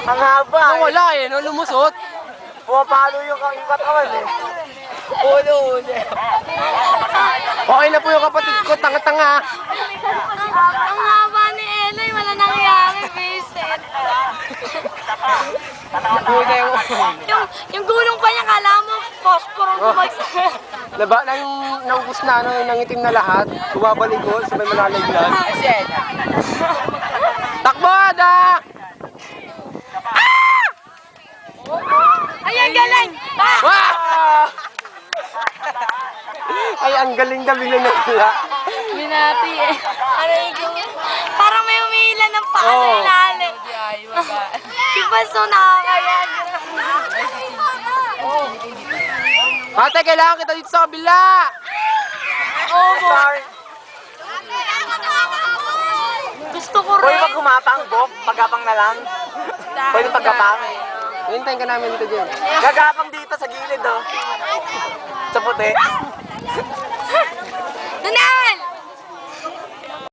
Ang haba. Wala eh, no? Lumusot. Pumapalo yung katawan eh. Ulo. Okay na po yung kapatid ko, tanga-tanga. Ang haba ni Eloy, wala nangyari, Vincent. Buta Yung gulong pa niya, kala mo, posporo bumagsak. Naba, naubos na, ano, nangitim na lahat. Bumabaligo, sabay malalaglag. Takbo, Ada! Ay, ang galing! Wah! Ay, ang galing na biglang nagla. Binati eh. Parang may umihila ng paa sa Oo. ilalim. Si Baso nakakaya. Ate, kailangan kita dito sa kabila. Sorry. Gusto ko Pwede rin. pag gumapang, Bok? Pagapang na lang? Pwede paggapang? Hintayin ka namin dito dyan. Gagapang dito sa gilid, oh. Sa puti.